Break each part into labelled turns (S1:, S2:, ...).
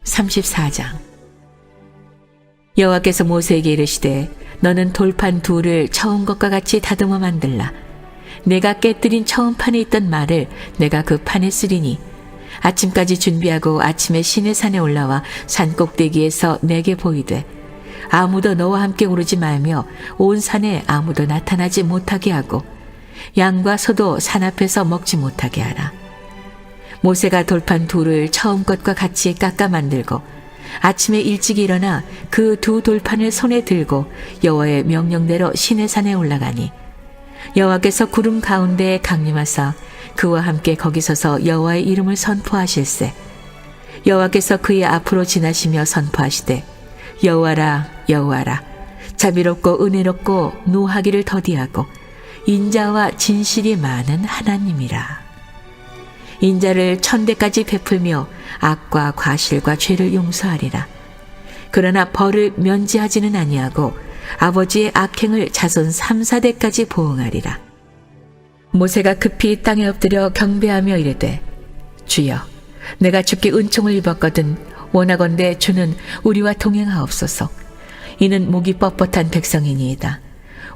S1: 34장. 여호와께서 모세에게 이르시되 너는 돌판 둘을 처음 것과 같이 다듬어 만들라. 내가 깨뜨린 처음 판에 있던 말을 내가 그 판에 쓰리니 아침까지 준비하고 아침에 시내산에 올라와 산 꼭대기에서 내게 보이되 아무도 너와 함께 오르지 말며 온 산에 아무도 나타나지 못하게 하고 양과 소도 산 앞에서 먹지 못하게 하라. 모세가 돌판 둘을 처음 것과 같이 깎아 만들고 아침에 일찍 일어나 그 두 돌판을 손에 들고 여호와의 명령대로 시내산에 올라가니 여호와께서 구름 가운데에 강림하사 그와 함께 거기 서서 여호와의 이름을 선포하실세. 여호와께서 그의 앞으로 지나시며 선포하시되 여호와라 여호와라 자비롭고 은혜롭고 노하기를 더디하고 인자와 진실이 많은 하나님이라. 인자를 1000대까지 베풀며 악과 과실과 죄를 용서하리라. 그러나 벌을 면제하지는 아니하고 아버지의 악행을 자손 3, 4대까지 보응하리라. 모세가 급히 땅에 엎드려 경배하며 이르되 주여 내가 주께 은총을 입었거든 원하건대 주는 우리와 동행하옵소서. 이는 목이 뻣뻣한 백성이니이다.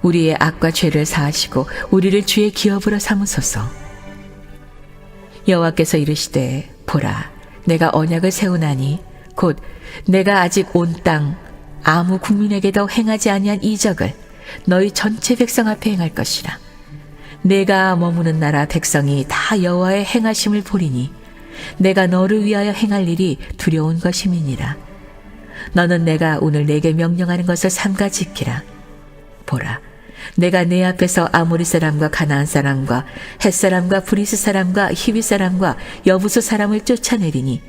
S1: 우리의 악과 죄를 사하시고 우리를 주의 기업으로 삼으소서. 여호와께서 이르시되 보라 내가 언약을 세우나니 곧 내가 아직 온 땅 아무 국민에게도 행하지 아니한 이적을 너희 전체 백성 앞에 행할 것이라. 내가 머무는 나라 백성이 다 여호와의 행하심을 보리니 내가 너를 위하여 행할 일이 두려운 것임이니라. 너는 내가 오늘 내게 명령하는 것을 삼가 지키라. 보라 내가 내 앞에서 아모리 사람과 가나안 사람과 헷 사람과 브리스 사람과 히비 사람과 여부수 사람을 쫓아내리니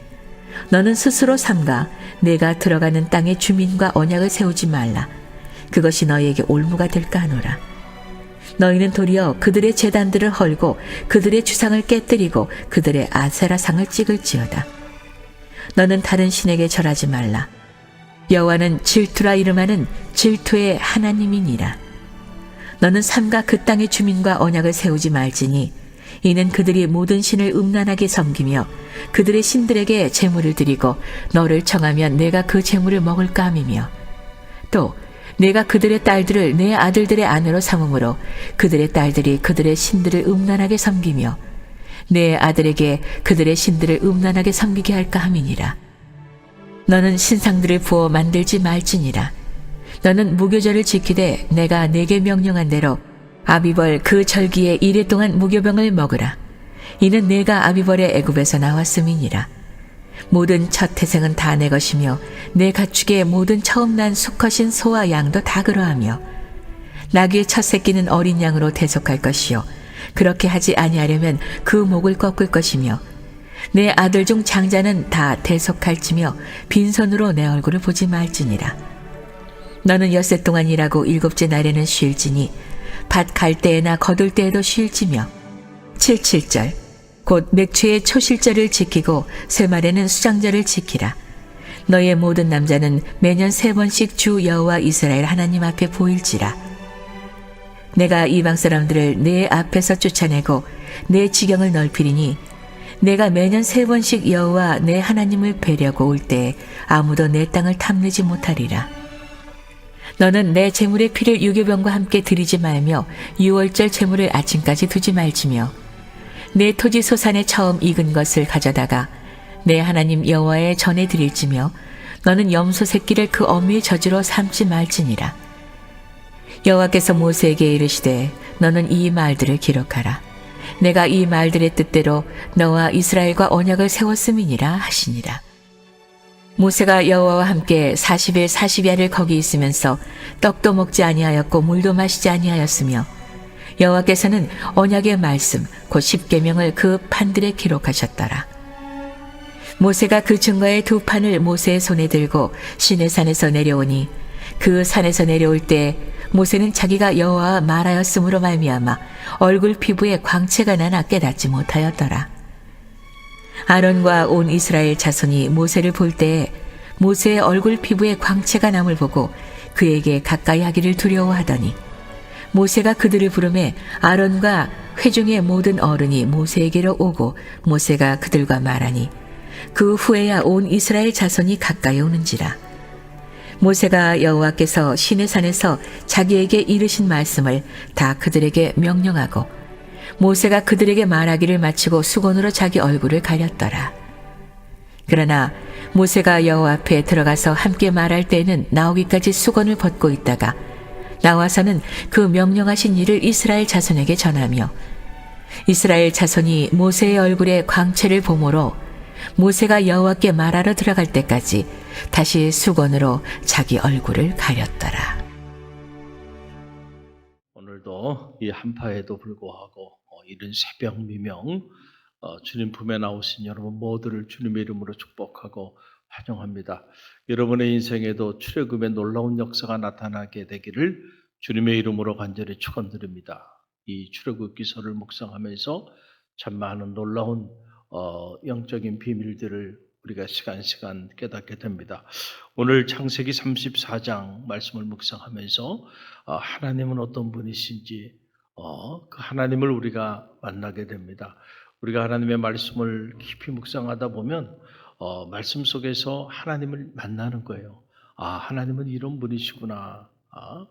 S1: 너는 스스로 삼가 내가 들어가는 땅의 주민과 언약을 세우지 말라. 그것이 너희에게 올무가 될까 하노라. 너희는 도리어 그들의 제단들을 헐고 그들의 주상을 깨뜨리고 그들의 아세라상을 찍을지어다. 너는 다른 신에게 절하지 말라. 여호와는 질투라 이름하는 질투의 하나님이니라. 너는 삼가 그 땅의 주민과 언약을 세우지 말지니 이는 그들이 모든 신을 음란하게 섬기며 그들의 신들에게 제물을 드리고 너를 청하면 내가 그 제물을 먹을까 함이며 또 내가 그들의 딸들을 내 아들들의 아내로 삼음으로 그들의 딸들이 그들의 신들을 음란하게 섬기며 내 아들에게 그들의 신들을 음란하게 섬기게 할까 함이니라. 너는 신상들을 부어 만들지 말지니라. 너는 무교절을 지키되 내가 내게 명령한 대로 아비벌 그 절기에 이래 동안 무교병을 먹으라. 이는 내가 아비벌의 애굽에서 나왔음이니라. 모든 첫 태생은 다 내 것이며 내 가축의 모든 처음 난 수컷인 소와 양도 다 그러하며 나귀의 첫 새끼는 어린 양으로 대속할 것이요 그렇게 하지 아니하려면 그 목을 꺾을 것이며 내 아들 중 장자는 다 대속할지며 빈손으로 내 얼굴을 보지 말지니라. 너는 엿새 동안 일하고 일곱째 날에는 쉴지니 밭 갈 때에나 거둘 때에도 쉴지며 77절 곧 맥추의 초실절을 지키고 세말에는 수장절을 지키라. 너의 모든 남자는 매년 3번씩 주 여호와 이스라엘 하나님 앞에 보일지라. 내가 이방 사람들을 내 앞에서 쫓아내고 내 지경을 넓히리니 내가 매년 3번씩 여호와 내 하나님을 뵈려고 올 때 아무도 내 땅을 탐내지 못하리라. 너는 내 제물의 피를 유교병과 함께 드리지 말며 유월절 제물을 아침까지 두지 말지며 내 토지 소산에 처음 익은 것을 가져다가 내 하나님 여호와의 전에 드릴지며 너는 염소 새끼를 그 어미의 젖으로 삼지 말지니라. 여호와께서 모세에게 이르시되 너는 이 말들을 기록하라. 내가 이 말들의 뜻대로 너와 이스라엘과 언약을 세웠음이니라 하시니라. 모세가 여호와와 함께 40일 40야를 거기 있으면서 떡도 먹지 아니하였고 물도 마시지 아니하였으며 여호와께서는 언약의 말씀 곧 십계명을 그 판들에 기록하셨더라. 모세가 그 증거의 두 판을 모세의 손에 들고 시내산에서 내려오니 그 산에서 내려올 때 모세는 자기가 여호와와 말하였으므로 말미암아 얼굴 피부에 광채가 나나 깨닫지 못하였더라. 아론과 온 이스라엘 자손이 모세를 볼 때에 모세의 얼굴 피부에 광채가 남을 보고 그에게 가까이 하기를 두려워하더니 모세가 그들을 부르매 아론과 회중의 모든 어른이 모세에게로 오고 모세가 그들과 말하니 그 후에야 온 이스라엘 자손이 가까이 오는지라. 모세가 여호와께서 시내산에서 자기에게 이르신 말씀을 다 그들에게 명령하고 모세가 그들에게 말하기를 마치고 수건으로 자기 얼굴을 가렸더라. 그러나 모세가 여호와 앞에 들어가서 함께 말할 때에는 나오기까지 수건을 벗고 있다가 나와서는 그 명령하신 일을 이스라엘 자손에게 전하며 이스라엘 자손이 모세의 얼굴에 광채를 보므로 모세가 여호와께 말하러 들어갈 때까지 다시 수건으로 자기 얼굴을 가렸더라.
S2: 오늘도 이 한파에도 불구하고 이른 새벽 미명 주님 품에 나오신 여러분 모두를 주님의 이름으로 축복하고 환영합니다. 여러분의 인생에도 출애굽의 놀라운 역사가 나타나게 되기를 주님의 이름으로 간절히 축원드립니다. 이 출애굽 기서를 묵상하면서 참 많은 놀라운 영적인 비밀들을 우리가 시간 깨닫게 됩니다. 오늘 창세기 34장 말씀을 묵상하면서 하나님은 어떤 분이신지 그 하나님을 우리가 만나게 됩니다. 우리가 하나님의 말씀을 깊이 묵상하다 보면 말씀 속에서 하나님을 만나는 거예요. 하나님은 이런 분이시구나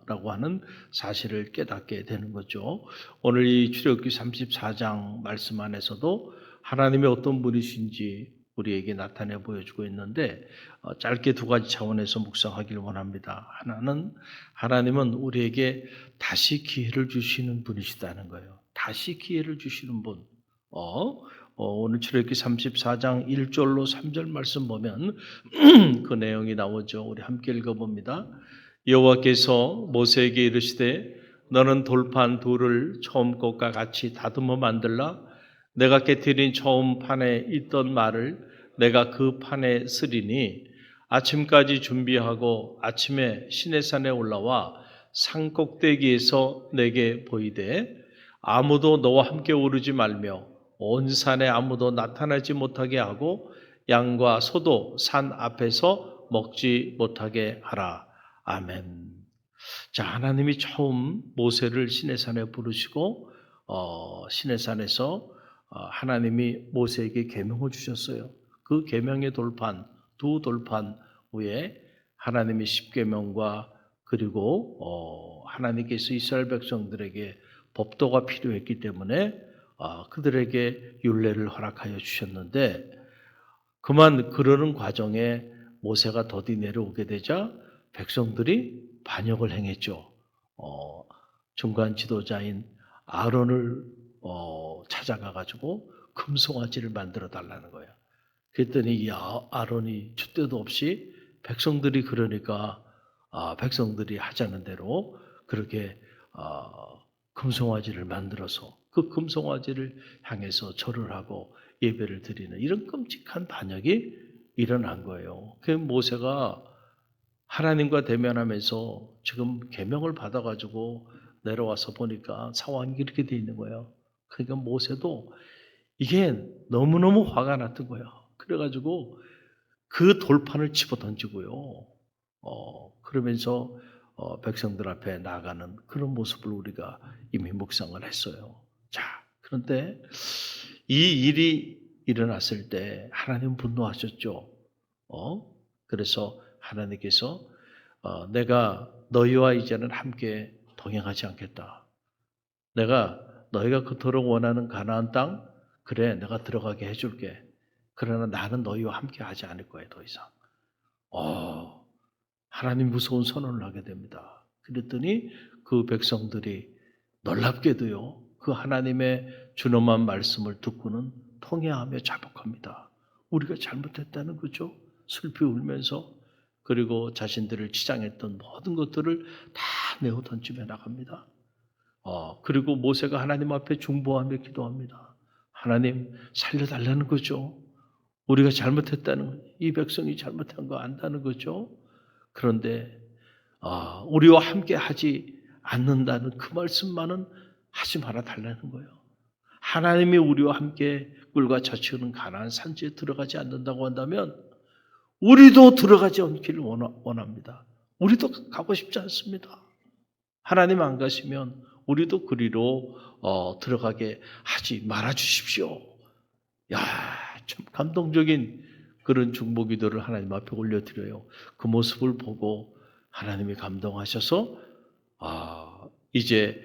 S2: 라고 하는 사실을 깨닫게 되는 거죠. 오늘 이 출애굽기 34장 말씀 안에서도 하나님이 어떤 분이신지 우리에게 나타내 보여주고 있는데 짧게 두 가지 차원에서 묵상하기를 원합니다. 하나는 하나님은 우리에게 다시 기회를 주시는 분이시다는 거예요. 다시 기회를 주시는 분. 오늘 출애굽기 34장 1절로 3절 말씀 보면 그 내용이 나오죠. 우리 함께 읽어봅니다. 여호와께서 모세에게 이르시되 너는 돌판 둘을 처음 것과 같이 다듬어 만들라. 내가 깨뜨린 처음 판에 있던 말을 내가 그 판에 쓰리니 아침까지 준비하고 아침에 시내산에 올라와 산 꼭대기에서 내게 보이되 아무도 너와 함께 오르지 말며 온 산에 아무도 나타나지 못하게 하고 양과 소도 산 앞에서 먹지 못하게 하라. 아멘. 자, 하나님이 처음 모세를 시내산에 부르시고 시내산에서 하나님이 모세에게 계명을 주셨어요. 그 계명의 돌판, 두 돌판 위에 하나님의 십계명과 그리고 하나님께서 이스라엘 백성들에게 법도가 필요했기 때문에 그들에게 율례를 허락하여 주셨는데 그만 그러는 과정에 모세가 더디 내려오게 되자 백성들이 반역을 행했죠. 중간 지도자인 아론을 찾아가가지고 금송아지를 만들어 달라는 거예요. 그랬더니 이 아론이 줏대도 없이 백성들이 그러니까 백성들이 하자는 대로 그렇게 금송아지를 만들어서 그 금송아지를 향해서 절을 하고 예배를 드리는 이런 끔찍한 반역이 일어난 거예요. 그 모세가 하나님과 대면하면서 지금 계명을 받아가지고 내려와서 보니까 상황이 이렇게 돼 있는 거예요. 그러니까 모세도 이게 너무너무 화가 났던 거예요. 그래가지고 그 돌판을 집어 던지고요. 그러면서 백성들 앞에 나가는 그런 모습을 우리가 이미 묵상을 했어요. 자, 그런데 이 일이 일어났을 때 하나님 분노하셨죠. 그래서 하나님께서 내가 너희와 이제는 함께 동행하지 않겠다. 내가 너희가 그토록 원하는 가나안 땅 그래 내가 들어가게 해줄게. 그러나 나는 너희와 함께 하지 않을 거야 더 이상. 하나님 무서운 선언을 하게 됩니다. 그랬더니 그 백성들이 놀랍게도요. 그 하나님의 준엄한 말씀을 듣고는 통회하며 자복합니다. 우리가 잘못했다는 거죠. 슬피 울면서 그리고 자신들을 치장했던 모든 것들을 다 내어 던지며 나갑니다. 그리고 모세가 하나님 앞에 중보하며 기도합니다. 하나님 살려달라는 거죠. 우리가 잘못했다는 이 백성이 잘못한 거 안다는 거죠. 그런데 우리와 함께 하지 않는다는 그 말씀만은 하지 말아 달라는 거예요. 하나님이 우리와 함께 꿀과 젖이 흐르는 가나안 산지에 들어가지 않는다고 한다면 우리도 들어가지 않기를 원합니다. 우리도 가고 싶지 않습니다. 하나님 안 가시면 우리도 그리로 들어가게 하지 말아 주십시오. 야, 참 감동적인 그런 중보기도를 하나님 앞에 올려드려요. 그 모습을 보고 하나님이 감동하셔서 이제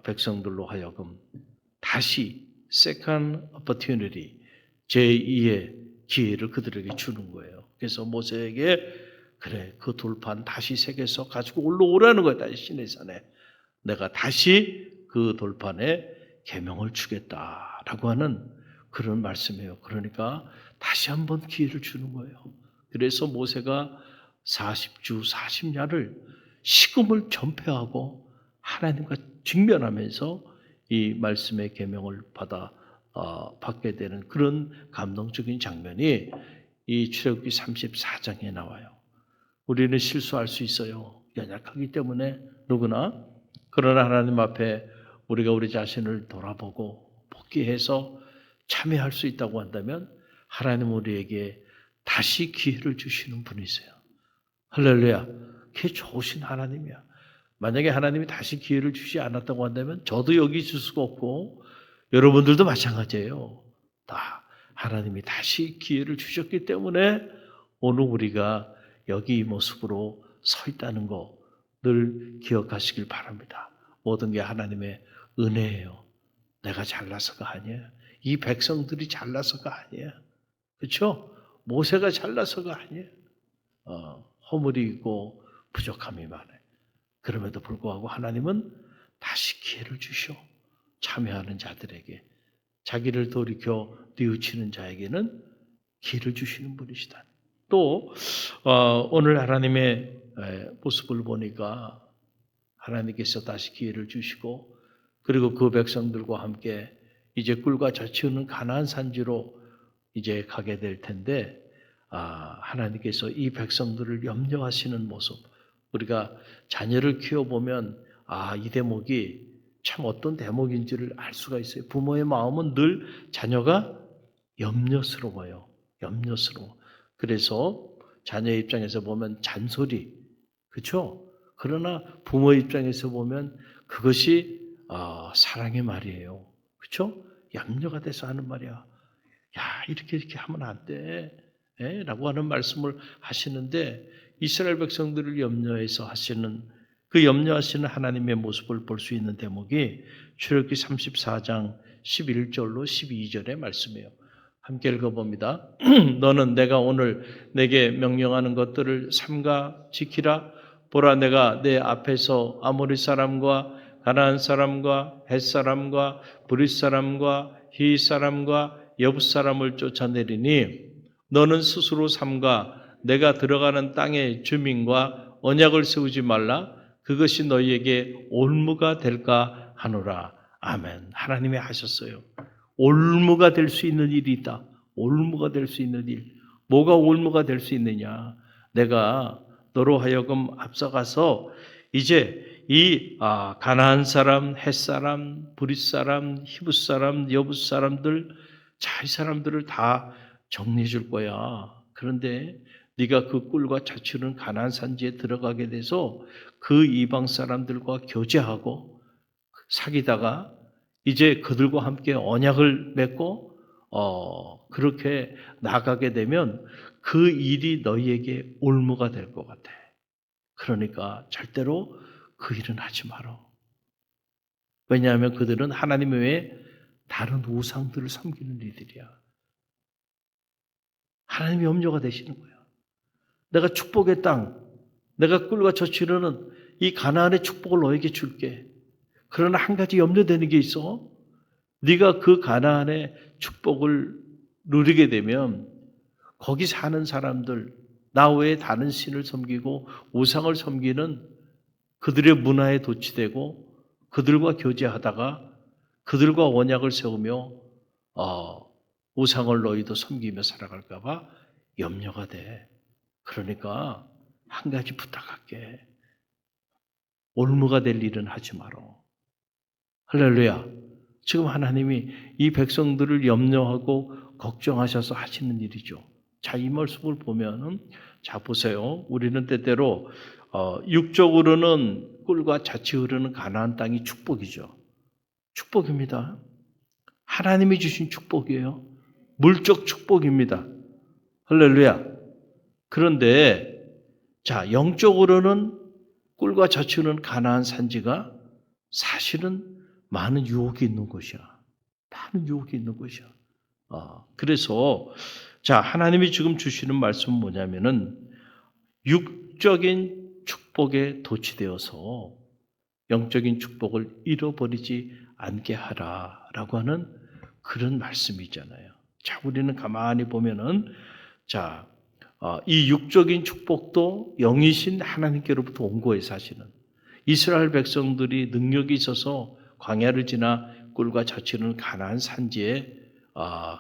S2: 백성들로 하여금 다시 second opportunity, 제2의 기회를 그들에게 주는 거예요. 그래서 모세에게 그래, 그 돌판 다시 새겨서 가지고 올라오라는 거야. 다시 시내산에 내가 다시 그 돌판에 계명을 주겠다라고 하는 그런 말씀이에요. 그러니까 다시 한번 기회를 주는 거예요. 그래서 모세가 40주 40야를 식음을 전폐하고 하나님과 직면하면서 이 말씀의 계명을 받게 되는 그런 감동적인 장면이 이 출애굽기 34장에 나와요. 우리는 실수할 수 있어요. 연약하기 때문에 누구나. 그러나 하나님 앞에 우리가 우리 자신을 돌아보고 복귀해서 참여할 수 있다고 한다면 하나님 우리에게 다시 기회를 주시는 분이세요. 할렐루야. 그게 좋으신 하나님이야. 만약에 하나님이 다시 기회를 주지 않았다고 한다면 저도 여기 있을 수가 없고 여러분들도 마찬가지예요. 다 하나님이 다시 기회를 주셨기 때문에 오늘 우리가 여기 이 모습으로 서 있다는 거 늘 기억하시길 바랍니다. 모든 게 하나님의 은혜예요. 내가 잘나서가 아니에요. 이 백성들이 잘나서가 아니에요. 그렇죠? 모세가 잘나서가 아니에요. 허물이 있고 부족함이 많아요. 그럼에도 불구하고 하나님은 다시 기회를 주셔. 참여하는 자들에게, 자기를 돌이켜 뉘우치는 자에게는 기회를 주시는 분이시다. 또 오늘 하나님의 모습을 보니까 하나님께서 다시 기회를 주시고 그리고 그 백성들과 함께 이제 꿀과 젖이 흐르는 가나안 산지로 이제 가게 될 텐데 하나님께서 이 백성들을 염려하시는 모습, 우리가 자녀를 키워보면 이 대목이 참 어떤 대목인지를 알 수가 있어요. 부모의 마음은 늘 자녀가 염려스러워요. 염려스러워. 그래서 자녀의 입장에서 보면 잔소리, 그렇죠? 그러나 부모의 입장에서 보면 그것이 사랑의 말이에요. 그렇죠? 염려가 돼서 하는 말이야. 야, 이렇게 하면 안 돼. 라고 하는 말씀을 하시는데 이스라엘 백성들을 염려해서 하시는 그 염려하시는 하나님의 모습을 볼 수 있는 대목이 출애굽기 34장 11절로 12절의 말씀이에요. 함께 읽어봅니다. 너는 내가 오늘 내게 명령하는 것들을 삼가 지키라. 보라, 내가 내 앞에서 아모리 사람과 가나안 사람과 헷 사람과 브릿 사람과 히 사람과 여붓 사람을 쫓아내리니 너는 스스로 삼가 내가 들어가는 땅의 주민과 언약을 세우지 말라. 그것이 너희에게 올무가 될까 하노라. 아멘. 하나님이 하셨어요. 올무가 될 수 있는 일이 있다. 올무가 될 수 있는 일. 뭐가 올무가 될 수 있느냐? 내가 너로 하여금 앞서가서 이제 이 가나안 사람, 헷 사람, 브릿 사람, 히브 사람, 여붓 사람들, 이 사람들을 다 정리해 줄 거야. 그런데 네가 그 꿀과 젖이 흐르는 가나안 산지에 들어가게 돼서 그 이방 사람들과 교제하고 사귀다가 이제 그들과 함께 언약을 맺고 그렇게 나가게 되면 그 일이 너희에게 올무가 될 것 같아. 그러니까 절대로 그 일은 하지 마라. 왜냐하면 그들은 하나님 외에 다른 우상들을 섬기는 이들이야. 하나님이 염려가 되시는 거야. 내가 축복의 땅, 내가 꿀과 젖이 흐르는 이 가나안의 축복을 너에게 줄게. 그러나 한 가지 염려되는 게 있어. 네가 그 가나안의 축복을 누리게 되면 거기 사는 사람들, 나 외에 다른 신을 섬기고 우상을 섬기는 그들의 문화에 도취되고 그들과 교제하다가 그들과 언약을 세우며 우상을 너희도 섬기며 살아갈까 봐 염려가 돼. 그러니까 한 가지 부탁할게. 올무가 될 일은 하지 마라. 할렐루야. 지금 하나님이 이 백성들을 염려하고 걱정하셔서 하시는 일이죠. 자, 이 모습을 보면은, 자, 보세요. 우리는 때때로, 육적으로는 꿀과 젖이 흐르는 가나안 땅이 축복이죠. 축복입니다. 하나님이 주신 축복이에요. 물적 축복입니다. 할렐루야. 그런데 자, 영적으로는 꿀과 젖으는 가나안 산지가 사실은 많은 유혹이 있는 곳이야. 많은 유혹이 있는 곳이야. 그래서 자, 하나님이 지금 주시는 말씀은 뭐냐면은 육적인 축복에 도취되어서 영적인 축복을 잃어버리지 않게 하라라고 하는 그런 말씀이잖아요. 자, 우리는 가만히 보면은 자, 이 육적인 축복도 영이신 하나님께로부터 온 거예요, 사실은. 이스라엘 백성들이 능력이 있어서 광야를 지나 꿀과 젖이는 가나안 산지에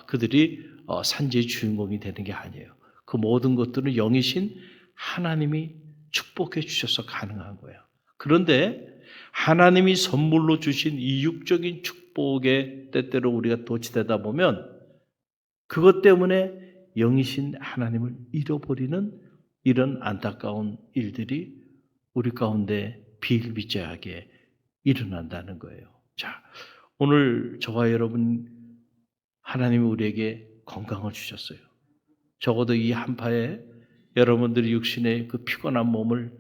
S2: 그들이 산지의 주인공이 되는 게 아니에요. 그 모든 것들은 영이신 하나님이 축복해 주셔서 가능한 거예요. 그런데 하나님이 선물로 주신 이 육적인 축복에 때때로 우리가 도취되다 보면 그것 때문에 영이신 하나님을 잃어버리는 이런 안타까운 일들이 우리 가운데 비일비재하게 일어난다는 거예요. 자, 오늘 저와 여러분 하나님이 우리에게 건강을 주셨어요. 적어도 이 한파에 여러분들이 육신의 그 피곤한 몸을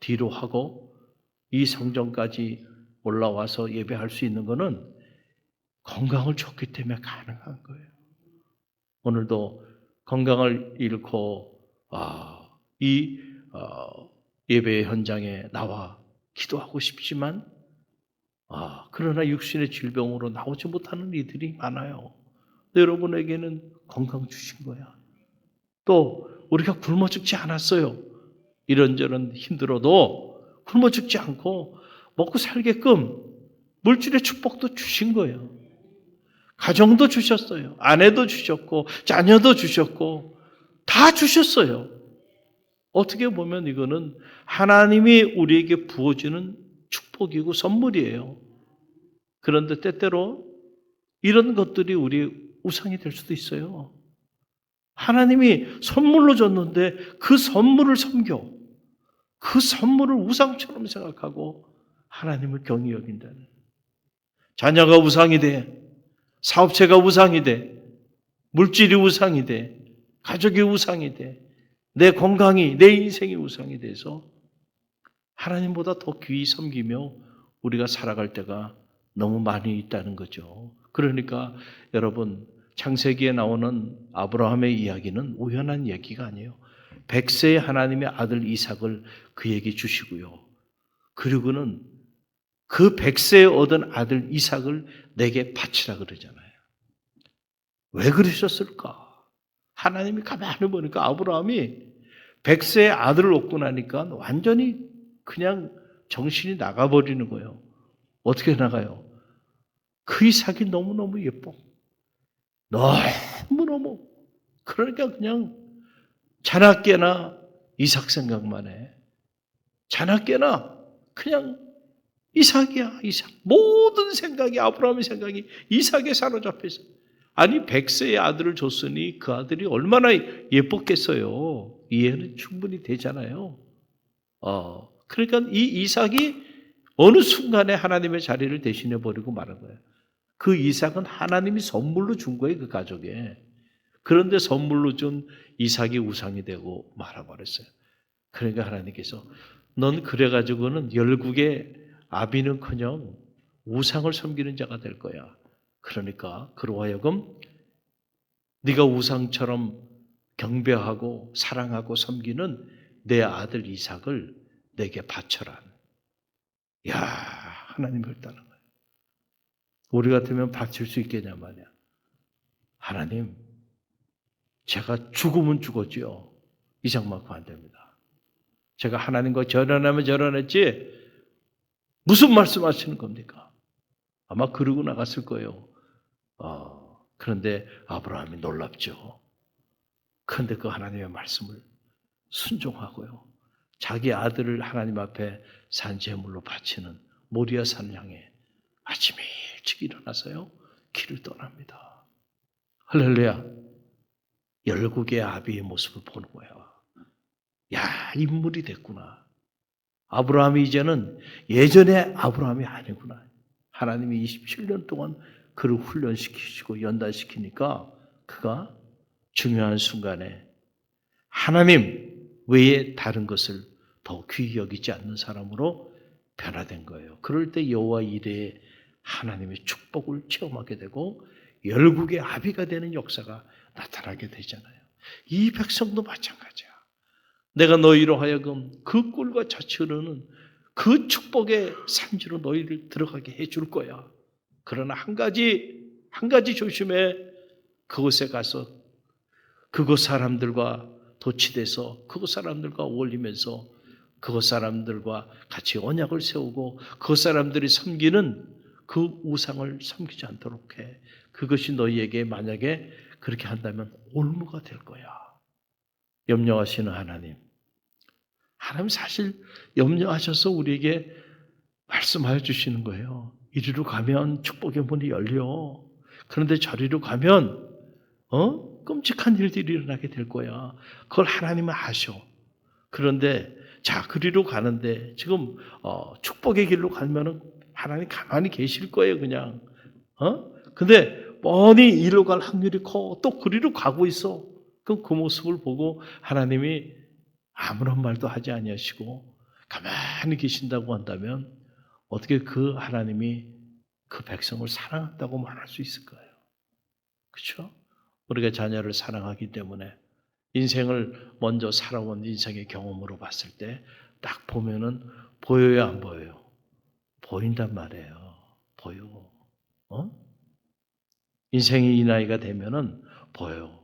S2: 뒤로 하고 이 성전까지 올라와서 예배할 수 있는 것은 건강을 줬기 때문에 가능한 거예요. 오늘도 건강을 잃고 이 예배 현장에 나와 기도하고 싶지만 그러나 육신의 질병으로 나오지 못하는 이들이 많아요. 여러분에게는 건강 주신 거야. 또 우리가 굶어 죽지 않았어요. 이런저런 힘들어도 굶어 죽지 않고 먹고 살게끔 물질의 축복도 주신 거예요. 가정도 주셨어요. 아내도 주셨고 자녀도 주셨고 다 주셨어요. 어떻게 보면 이거는 하나님이 우리에게 부어주는 축복이고 선물이에요. 그런데 때때로 이런 것들이 우리 우상이 될 수도 있어요. 하나님이 선물로 줬는데 그 선물을 섬겨 그 선물을 우상처럼 생각하고 하나님을 경히 여긴다는. 자녀가 우상이 돼. 사업체가 우상이 돼. 물질이 우상이 돼. 가족이 우상이 돼. 내 건강이, 내 인생이 우상이 돼서 하나님보다 더 귀히 섬기며 우리가 살아갈 때가 너무 많이 있다는 거죠. 그러니까 여러분 창세기에 나오는 아브라함의 이야기는 우연한 얘기가 아니에요. 100세의 하나님의 아들 이삭을 그에게 주시고요. 그리고는 그 100세에 얻은 아들 이삭을 내게 바치라 그러잖아요. 왜 그러셨을까? 하나님이 가만히 보니까 아브라함이 100세의 아들을 얻고 나니까 완전히 그냥 정신이 나가버리는 거예요. 어떻게 나가요? 그 이삭이 너무너무 예뻐. 너무너무. 그러니까 그냥 자나깨나 이삭 생각만 해. 자나깨나 그냥 이삭이야, 이삭. 모든 생각이, 아브라함의 생각이 이삭에 사로잡혀 있어. 아니, 100세의 아들을 줬으니 그 아들이 얼마나 예뻤겠어요. 이해는 충분히 되잖아요. 그러니까 이 이삭이 어느 순간에 하나님의 자리를 대신해 버리고 말한 거예요. 그 이삭은 하나님이 선물로 준 거예요, 그 가족에. 그런데 선물로 준 이삭이 우상이 되고 말아버렸어요. 그러니까 하나님께서 넌 그래가지고는 열국의 아비는커녕 우상을 섬기는 자가 될 거야. 그러니까 그로 하여금 네가 우상처럼 경배하고 사랑하고 섬기는 내 아들 이삭을 내게 바쳐라. 야, 하나님 그랬다는 거예요. 우리 같으면 바칠 수 있겠냐 말이야. 하나님, 제가 죽으면 죽었지요. 이삭만큼 안 됩니다. 제가 하나님과 결혼하면 결혼했지 무슨 말씀하시는 겁니까? 아마 그러고 나갔을 거예요. 그런데 아브라함이 놀랍죠. 그런데 그 하나님의 말씀을 순종하고요. 자기 아들을 하나님 앞에 산제물로 바치는 모리아 산을 향해 아침에 일찍 일어나서요. 길을 떠납니다. 할렐루야. 열국의 아비의 모습을 보는 거야. 야, 인물이 됐구나. 아브라함이 이제는 예전의 아브라함이 아니구나. 하나님이 27년 동안 그를 훈련시키시고 연단시키니까 그가 중요한 순간에 하나님 외에 다른 것을 더 귀히 여기지 않는 사람으로 변화된 거예요. 그럴 때 여호와 이레의 하나님의 축복을 체험하게 되고 열국의 아비가 되는 역사가 나타나게 되잖아요. 이 백성도 마찬가지야. 내가 너희로 하여금 그 꿀과 젖이 흐르는 그 축복의 산지로 너희를 들어가게 해줄 거야. 그러나 한 가지 조심해. 그곳에 가서 그곳 사람들과 도취돼서 그곳 사람들과 어울리면서 그곳 사람들과 같이 언약을 세우고 그곳 사람들이 섬기는 그 우상을 섬기지 않도록 해. 그것이 너희에게 만약에 그렇게 한다면 올무가 될 거야. 염려하시는 하나님. 하나님 사실 염려하셔서 우리에게 말씀하여 주시는 거예요. 이리로 가면 축복의 문이 열려. 그런데 저리로 가면 끔찍한 일들이 일어나게 될 거야. 그걸 하나님은 아셔. 그런데 자, 그리로 가는데 지금 축복의 길로 가면은 하나님 가만히 계실 거예요, 그냥. 근데 뻔히 이리로 갈 확률이 커. 또 그리로 가고 있어. 그럼 그 모습을 보고 하나님이 아무런 말도 하지 아니하시고 가만히 계신다고 한다면 어떻게 그 하나님이 그 백성을 사랑한다고 말할 수 있을까요? 그렇죠? 우리가 자녀를 사랑하기 때문에 인생을 먼저 살아온 인생의 경험으로 봤을 때 딱 보면은 보여요, 안 보여요? 보인단 말이에요. 보여. 인생이 이 나이가 되면은 보여요.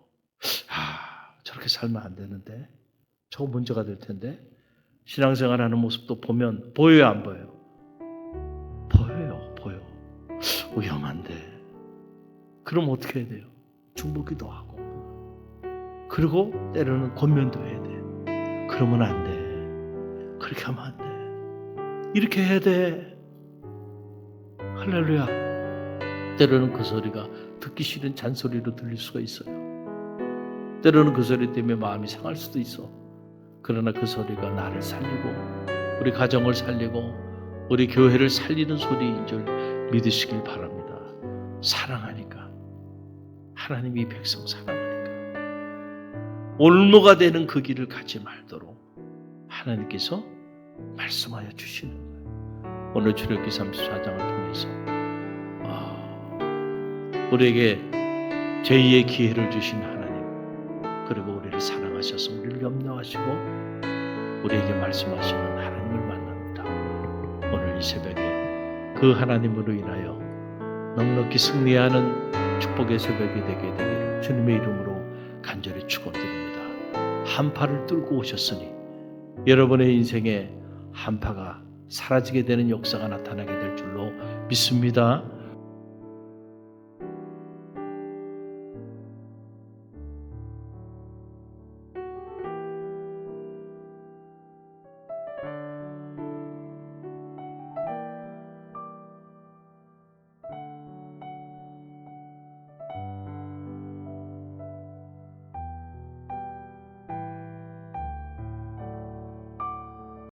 S2: 저렇게 살면 안 되는데. 저거 문제가 될 텐데. 신앙생활하는 모습도 보면 보여요, 안 보여요? 보여. 위험한데. 그럼 어떻게 해야 돼요? 중보기도 하고. 그리고 때로는 권면도 해야 돼. 그러면 안 돼. 그렇게 하면 안 돼. 이렇게 해야 돼. 할렐루야. 때로는 그 소리가 듣기 싫은 잔소리로 들릴 수가 있어요. 때로는 그 소리 때문에 마음이 상할 수도 있어. 그러나 그 소리가 나를 살리고 우리 가정을 살리고 우리 교회를 살리는 소리인 줄 믿으시길 바랍니다. 사랑하니까. 하나님이 백성 사랑하니까. 올무가 되는 그 길을 가지 말도록 하나님께서 말씀하여 주시는 거예요. 오늘 출애굽기 34장을 통해서 우리에게 제2의 기회를 주신 하나님, 그리고 우리를 사랑하셔서 우리를 염려하시고 우리에게 말씀하시는 하나님을 만납니다. 오늘 이 새벽에 그 하나님으로 인하여 넉넉히 승리하는 축복의 새벽이 되게 되기를 주님의 이름으로 간절히 축원드립니다. 한파를 뚫고 오셨으니 여러분의 인생에 한파가 사라지게 되는 역사가 나타나게 될 줄로 믿습니다.